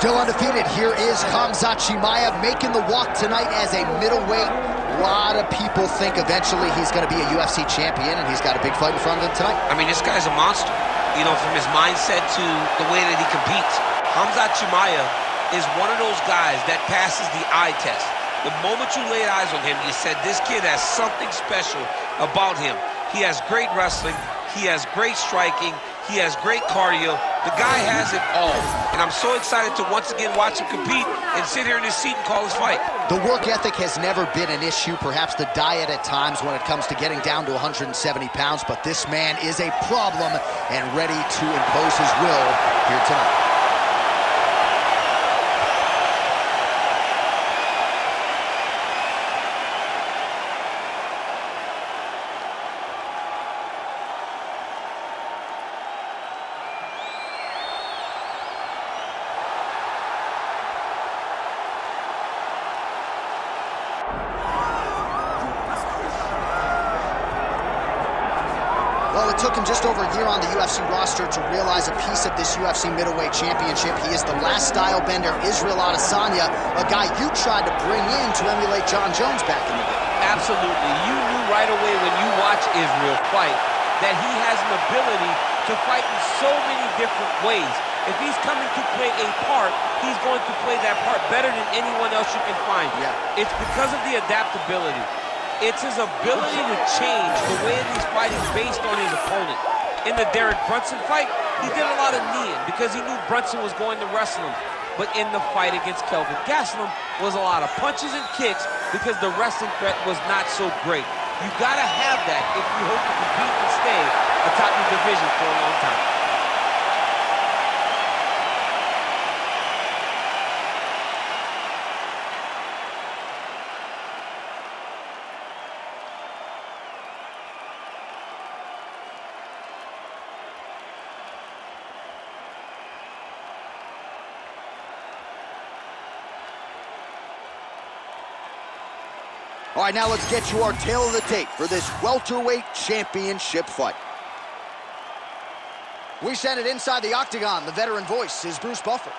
Still undefeated, here is Khamzat Chimaev making the walk tonight as a middleweight. A lot of people think eventually he's going to be a UFC champion, and he's got a big fight in front of him tonight. I mean, this guy's a monster, you know, from his mindset to the way that he competes. Khamzat Chimaev is one of those guys that passes the eye test. The moment you laid eyes on him, you said, this kid has something special about him. He has great wrestling, he has great striking, he has great cardio. The guy has it all. And I'm so excited to once again watch him compete and sit here in his seat and call his fight. The work ethic has never been an issue, perhaps the diet at times when it comes to getting down to 170 pounds, but this man is a problem and ready to impose his will here tonight. Well, it took him just over a year on the UFC roster to realize a piece of this UFC middleweight championship. He is the last style bender, Israel Adesanya, a guy you tried to bring in to emulate John Jones back in the day. Absolutely. You knew right away when you watch Israel fight that he has an ability to fight in so many different ways. If he's coming to play a part, he's going to play that part better than anyone else you can find. Yeah. It's because of the adaptability. It's his ability to change the way that he's fighting based on his opponent. In the Derek Brunson fight, he did a lot of kneeing because he knew Brunson was going to wrestle him. But in the fight against Kelvin Gastelum was a lot of punches and kicks because the wrestling threat was not so great. You gotta have that if you hope to compete and stay atop your division for a long time. All right, now let's get you our tale of the tape for this welterweight championship fight. We send it inside the octagon. The veteran voice is Bruce Buffer.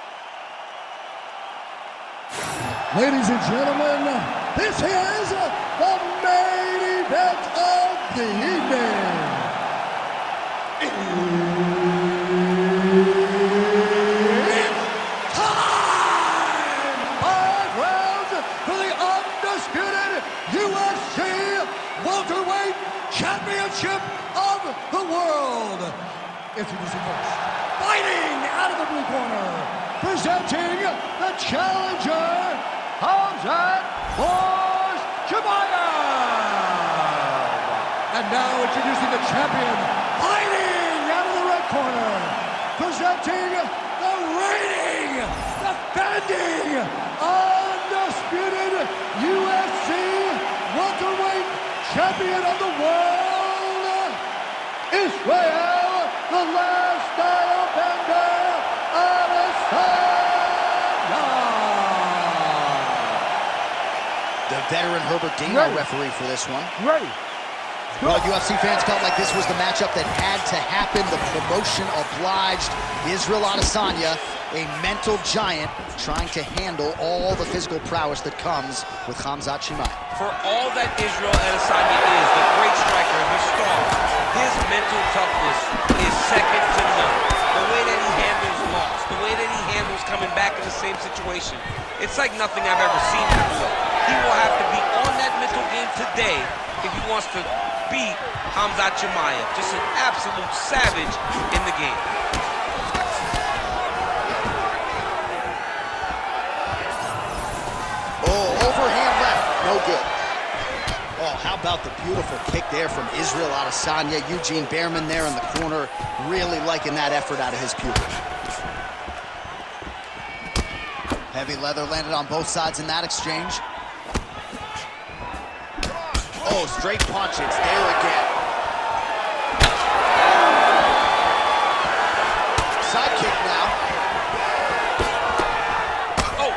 Ladies and gentlemen, this is the main event of the evening. It's time! 5 rounds for the undisputed UFC welterweight championship of the world. Introducing first, fighting out of the blue corner, presenting the challenger, Khamzat Chimaev. And now introducing the champion, fighting out of the red corner, presenting the reigning, defending, undisputed UFC welterweight champion of the world, Israel, the last style bender, Adesanya. The veteran Herbert Dean, our referee for this one. Ready. Well, UFC fans felt like this was the matchup that had to happen. The promotion obliged. Israel Adesanya, a mental giant, trying to handle all the physical prowess that comes with Khamzat Chimaev. For all that Israel Adesanya is, the great striker, the star, his mental toughness is second to none. The way that he handles loss, the way that he handles coming back in the same situation, it's like nothing I've ever seen before. He will have to be on that mental game today if he wants to beat Khamzat Chimaev. Just an absolute savage in the game. Oh, overhand left, no good. Oh, how about the beautiful kick there from Israel Adesanya. Eugene Behrman there in the corner, really liking that effort out of his pupil. Heavy leather landed on both sides in that exchange. Oh, straight punch, it's there again. Side kick now. Oh,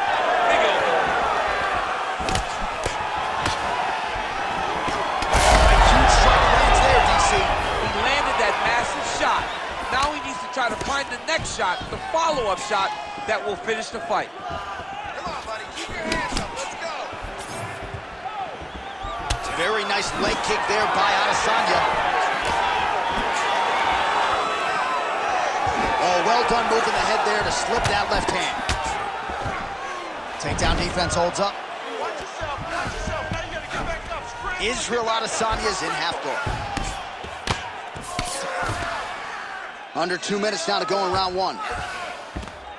big elbow. Huge strike lands there, DC. He landed that massive shot. Now he needs to try to find the next shot, the follow-up shot, that will finish the fight. Come on, buddy. Keep your hands up. Let's go. Very nice leg kick there by Adesanya. Oh, well done moving the head there to slip that left hand. Takedown defense holds up. Watch yourself. Watch yourself. Now you got to get back up. Scramble. Israel Adesanya is in half guard. Under 2 minutes now to go in round one.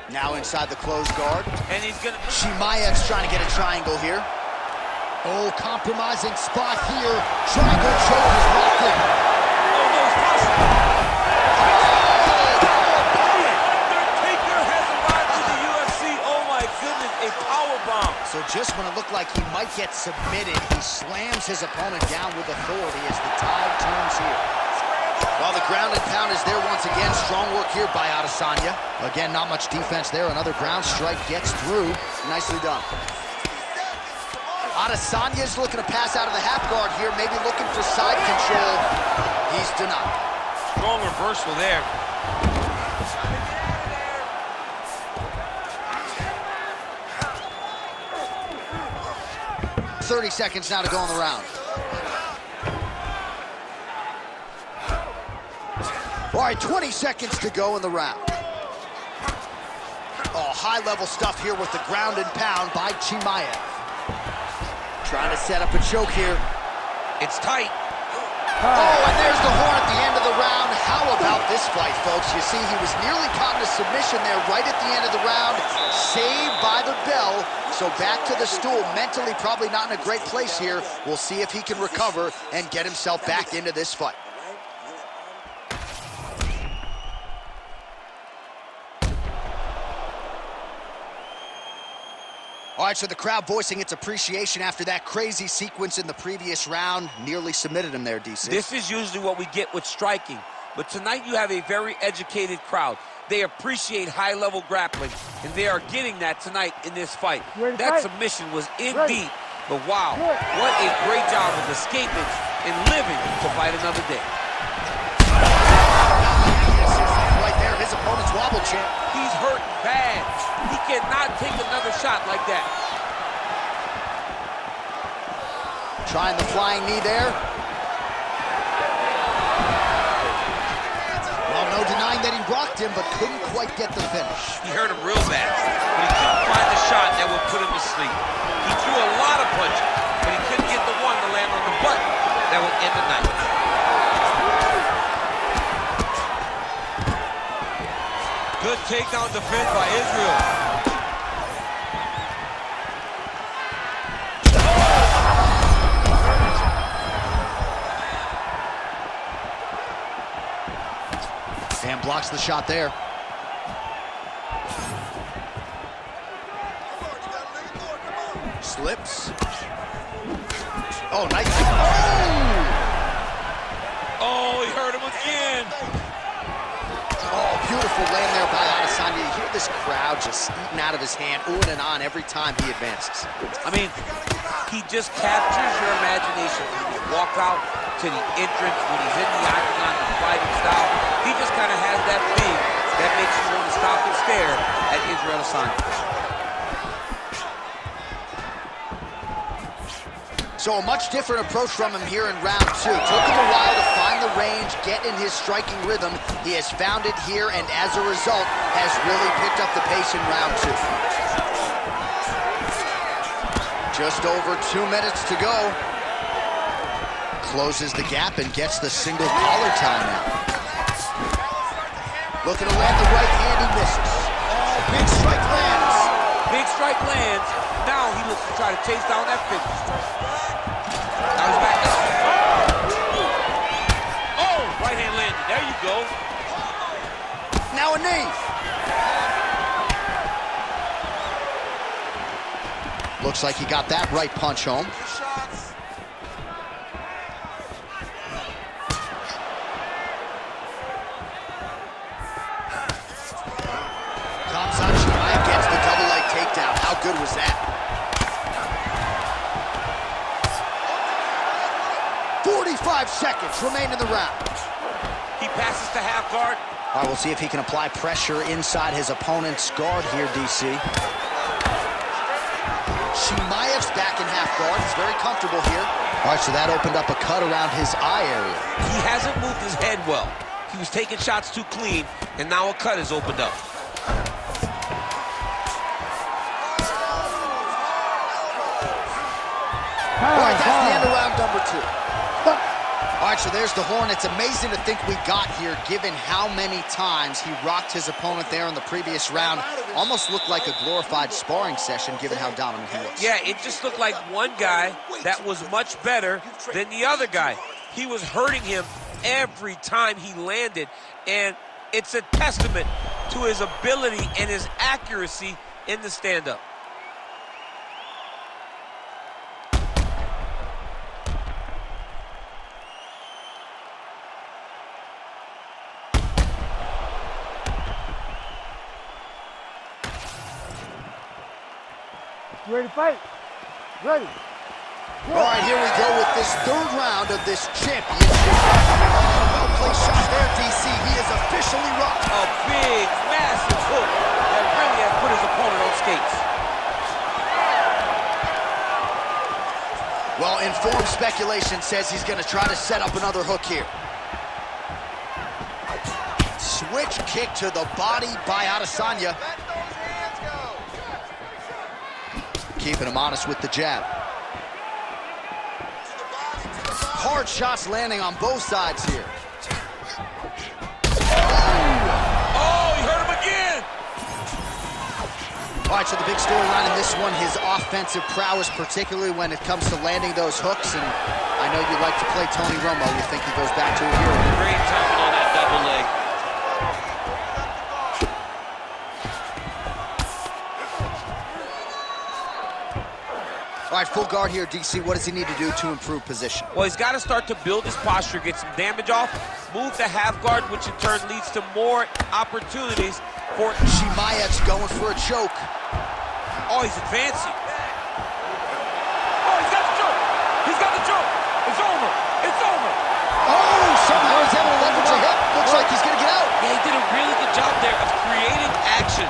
Now inside the closed guard. And he's gonna... Chimaev's trying to get a triangle here. Oh, compromising spot here. Triangle choke is locked in. Oh, no, it's possible. Undertaker has arrived to the UFC. Oh, my goodness, a powerbomb. So just when it looked like he might get submitted, he slams his opponent down with authority as the tide turns here. While the ground and pound is there once again. Strong work here by Adesanya. Again, not much defense there. Another ground strike gets through. Nicely done. Adesanya's looking to pass out of the half guard here, maybe looking for side control. He's denied. Strong reversal there. 30 seconds now to go in the round. All right, 20 seconds to go in the round. Oh, high-level stuff here with the ground and pound by Chimaev. Trying to set up a choke here. It's tight. Oh, and there's the horn at the end of the round. How about this fight, folks? You see, he was nearly caught in a submission there right at the end of the round. Saved by the bell. So back to the stool. Mentally probably not in a great place here. We'll see if he can recover and get himself back into this fight. All right, so the crowd voicing its appreciation after that crazy sequence in the previous round. Nearly submitted him there, DC. This is usually what we get with striking. But tonight you have a very educated crowd. They appreciate high-level grappling, and they are getting that tonight in this fight. That submission was in deep, but wow, what a great job of escaping and living to fight another day. Right there, his opponent's wobble champ. He's hurt bad. He cannot take another shot like that. Trying the flying knee there. Well, no denying that he rocked him, but couldn't quite get the finish. He hurt him real bad, but he couldn't find the shot that would put him to sleep. He threw a lot of punches, but he couldn't get the one to land on the button that would end the night. Good takedown defense by Israel. And blocks the shot there. Slips. Oh, nice. Oh, he hurt him again. Oh, beautiful land there by Adesanya. You hear this crowd just eating out of his hand, oohing and on every time he advances. I mean, he just captures your imagination from the walkout to the entrance when he's in the octagon, the fighting style. He just kind of has that thing that makes you want to stop and stare at Israel Adesanya. So a much different approach from him here in round two. Took him a while to find the range, get in his striking rhythm. He has found it here, and as a result, has really picked up the pace in round two. Just over 2 minutes to go. Closes the gap and gets the single collar tie now. Looking to land the right hand, he misses. Oh, big strike lands. Big strike lands. Now he looks to try to chase down that finish. Now he's back up. Oh, right hand landed. There you go. Now a knee. Looks like he got that right punch home. Khamzat Chimaev gets the double leg takedown. How good was that? 45 seconds remain in the round. He passes to half guard. All right, we'll see if he can apply pressure inside his opponent's guard here, DC. Chimaev's back in half guard. He's very comfortable here. All right, so that opened up a cut around his eye area. He hasn't moved his head well. He was taking shots too clean, and now a cut has opened up. All right, that's the end of round number 2. All right, so there's the horn. It's amazing to think we got here, given how many times he rocked his opponent there in the previous round. Almost looked like a glorified sparring session, given how dominant he was. Yeah, it just looked like one guy that was much better than the other guy. He was hurting him every time he landed, and it's a testament to his ability and his accuracy in the stand-up. You ready to fight? Ready. All right, here we go with this 3rd round of this championship. Well-placed shot there, DC. He is officially rocked. A big, massive hook that really has put his opponent on skates. Well, informed speculation says he's going to try to set up another hook here. Switch kick to the body by Adesanya. Keeping him honest with the jab. Hard shots landing on both sides here. Oh, he hurt him again! All right, so the big storyline in this one, his offensive prowess, particularly when it comes to landing those hooks. And I know you like to play Tony Romo. You think he goes back to a hero. Great timing on that double leg. All right, full guard here, DC. What does he need to do to improve position? Well, he's got to start to build his posture, get some damage off, move to half guard, which in turn leads to more opportunities for... Chimaev's going for a choke. Oh, he's advancing. Oh, he's got the choke. He's got the choke. It's over. It's over. Oh, somehow he's able to leverage a hip. Looks like he's going to get out. Yeah, he did a really good job there of creating action,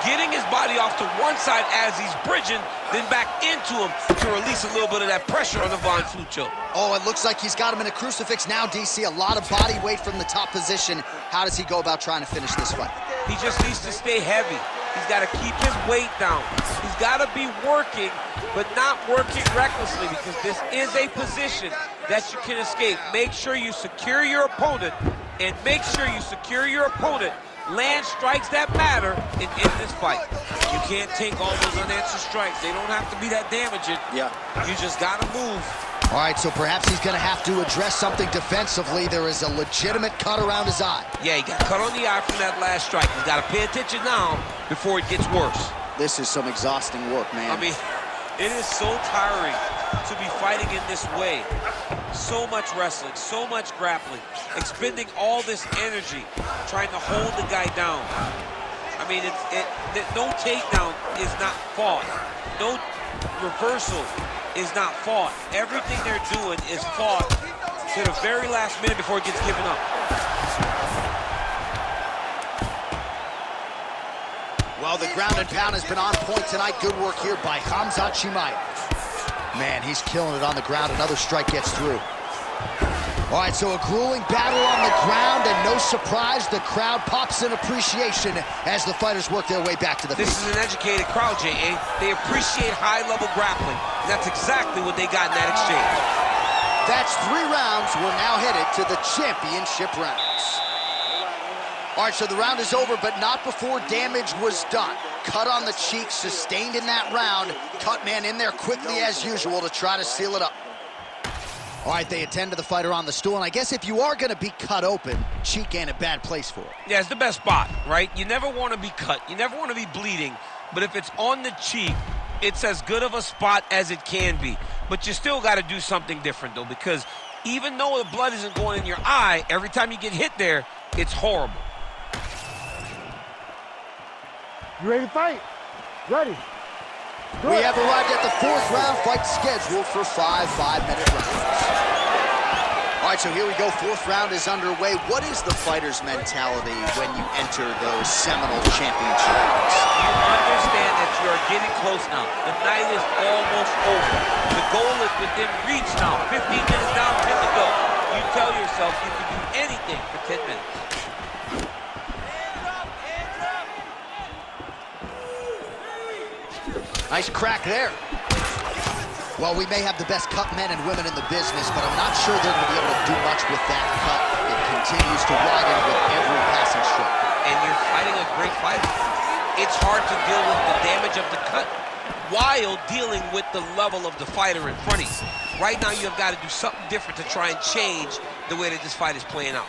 getting his body off to one side as he's bridging, then back into him to release a little bit of that pressure on the Von Flue choke. Oh, it looks like he's got him in a crucifix now, DC. A lot of body weight from the top position. How does he go about trying to finish this fight? He just needs to stay heavy. He's got to keep his weight down. He's got to be working, but not working recklessly, because this is a position that you can escape. Make sure you secure your opponent, and make sure you secure your opponent. Land strikes that matter in this fight. You can't take all those unanswered strikes. They don't have to be that damaging. Yeah. You just got to move. All right, so perhaps he's going to have to address something defensively. There is a legitimate cut around his eye. Yeah, he got cut on the eye from that last strike. He's got to pay attention now before it gets worse. This is some exhausting work, man. I mean, it is so tiring to be fighting in this way. So much wrestling, so much grappling, expending all this energy trying to hold the guy down. I mean, no takedown is not fought. No reversal is not fought. Everything they're doing is fought to the very last minute before it gets given up. Well, the ground and pound has been on point tonight. Good work here by Khamzat Chimaev. Man, he's killing it on the ground. Another strike gets through. All right, so a grueling battle on the ground, and no surprise, the crowd pops in appreciation as the fighters work their way back to the feet. This is an educated crowd, J.A. They appreciate high-level grappling. And that's exactly what they got in that exchange. That's 3 rounds. We're now headed to the championship rounds. All right, so the round is over, but not before damage was done. Cut on the cheek, sustained in that round. Cut man in there quickly as usual to try to seal it up. All right, they attend to the fighter on the stool, and I guess if you are going to be cut open, cheek ain't a bad place for it. Yeah, it's the best spot, right? You never want to be cut. You never want to be bleeding. But if it's on the cheek, it's as good of a spot as it can be. But you still got to do something different, though, because even though the blood isn't going in your eye, every time you get hit there, it's horrible. You ready to fight? Ready. We have arrived at the 4th round, fight scheduled for 5 5-minute rounds. All right, so here we go. Fourth round is underway. What is the fighter's mentality when you enter those seminal championship rounds? You understand that you are getting close now. The night is almost over. The goal is within reach now. 15 minutes down, 10 to go. You tell yourself you can do anything for 10 minutes. Nice crack there. Well, we may have the best cut men and women in the business, but I'm not sure they're going to be able to do much with that cut. It continues to widen with every passing stroke. And you're fighting a great fighter. It's hard to deal with the damage of the cut while dealing with the level of the fighter in front of you. Right now, you've got to do something different to try and change the way that this fight is playing out.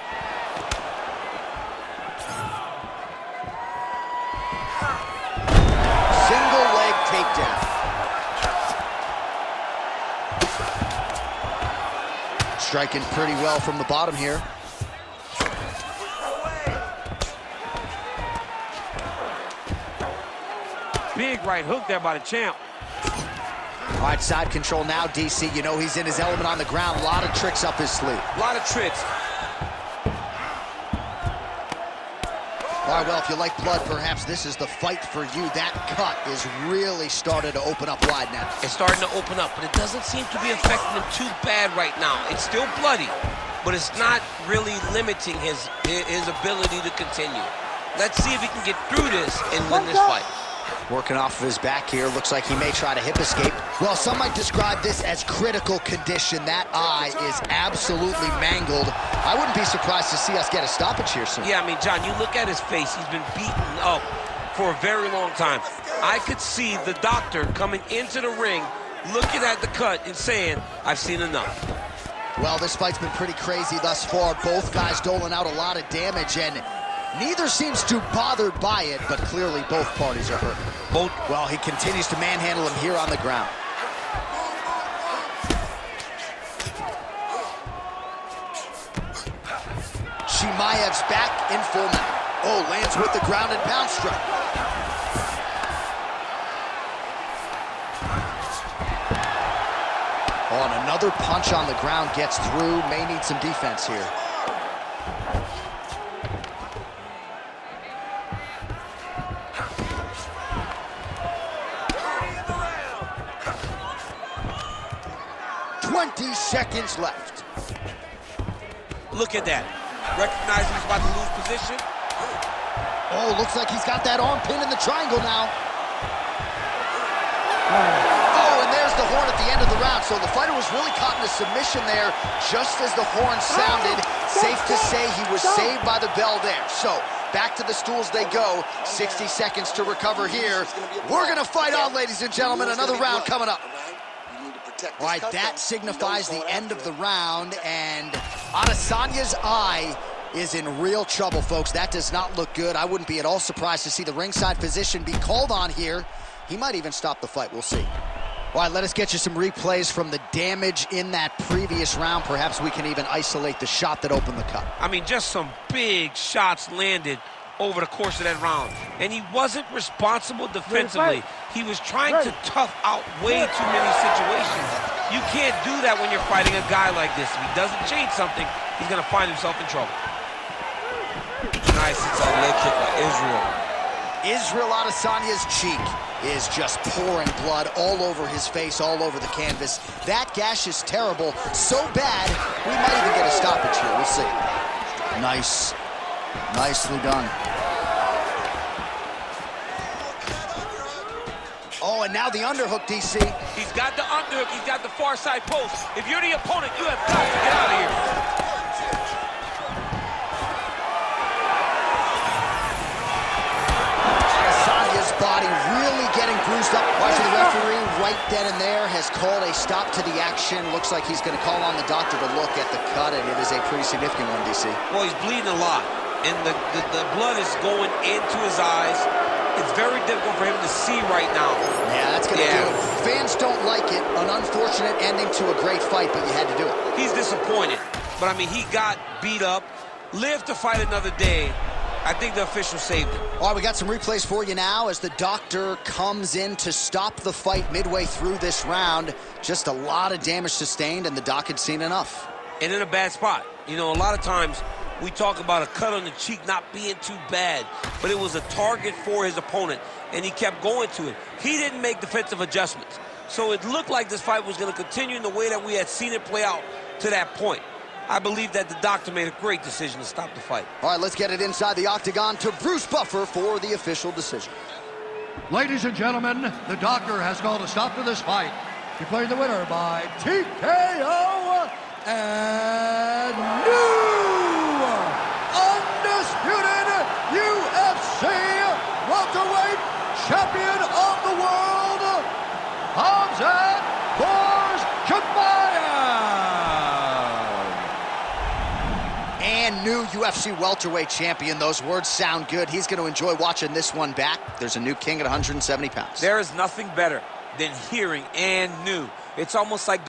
Single leg takedown. Striking pretty well from the bottom here. Big right hook there by the champ. All right, side control now, DC. You know he's in his element on the ground. A lot of tricks up his sleeve. A lot of tricks. All right, well, if you like blood, perhaps this is the fight for you. That cut is really started to open up wide now. It's starting to open up, but it doesn't seem to be affecting him too bad right now. It's still bloody, but it's not really limiting his ability to continue. Let's see if he can get through this and win this fight. Working off of his back here. Looks like he may try to hip escape. Well, some might describe this as critical condition. That eye is absolutely mangled. I wouldn't be surprised to see us get a stoppage here soon. Yeah, I mean, John, you look at his face. He's been beaten up for a very long time. I could see the doctor coming into the ring, looking at the cut and saying, I've seen enough. Well, this fight's been pretty crazy thus far. Both guys doling out a lot of damage, and neither seems too bothered by it, but clearly both parties are hurt. Well, he continues to manhandle him here on the ground. Chimaev's back in full now. Oh, lands with the ground and pound strike. Oh, and another punch on the ground gets through. May need some defense here. Seconds left. Look at that. Recognizing he's about to lose position. Oh, looks like he's got that arm pin in the triangle now. Oh, and there's the horn at the end of the round. So the fighter was really caught in a submission there just as the horn sounded. Safe to say he was saved by the bell there. So back to the stools they go. 60 seconds to recover here. We're going to fight on, ladies and gentlemen. Another round coming up. All right, that signifies the end of the round, and Adesanya's eye is in real trouble, folks. That does not look good. I wouldn't be at all surprised to see the ringside physician be called on here. He might even stop the fight. We'll see. All right, let us get you some replays from the damage in that previous round. Perhaps we can even isolate the shot that opened the cut. I mean, just some big shots landed over the course of that round. And he wasn't responsible defensively. He was trying to tough out way too many situations. You can't do that when you're fighting a guy like this. If he doesn't change something, he's going to find himself in trouble. Nice inside leg kick by Israel. Israel Adesanya's cheek is just pouring blood all over his face, all over the canvas. That gash is terrible, so bad, we might even get a stoppage here. We'll see. Nice. Nicely done. Oh, and now the underhook, DC. He's got the underhook. He's got the far side post. If you're the opponent, you have got to get out of here. Adesanya's body really getting bruised up. Watching the referee right then and there has called a stop to the action. Looks like he's going to call on the doctor to look at the cut, and it is a pretty significant one, DC. Well, he's bleeding a lot, and the blood is going into his eyes. It's very difficult for him to see right now. Yeah, that's going to do it. Fans don't like it. An unfortunate ending to a great fight, but you had to do it. He's disappointed. But, I mean, he got beat up, lived to fight another day. I think the official saved him. All right, we got some replays for you now as the doctor comes in to stop the fight midway through this round. Just a lot of damage sustained, and the doc had seen enough. and in a bad spot. You know, a lot of times we talk about a cut on the cheek not being too bad, but it was a target for his opponent, and he kept going to it. He didn't make defensive adjustments. So it looked like this fight was going to continue in the way that we had seen it play out to that point. I believe that the doctor made a great decision to stop the fight. All right, let's get it inside the octagon to Bruce Buffer for the official decision. Ladies and gentlemen, the doctor has called a stop to this fight. Declaring the winner by TKO and new undisputed UFC welterweight champion of the world, Khamzat Chimaev. And new UFC welterweight champion. Those words sound good. He's going to enjoy watching this one back. There's a new king at 170 pounds. There is nothing better than hearing "and new." It's almost like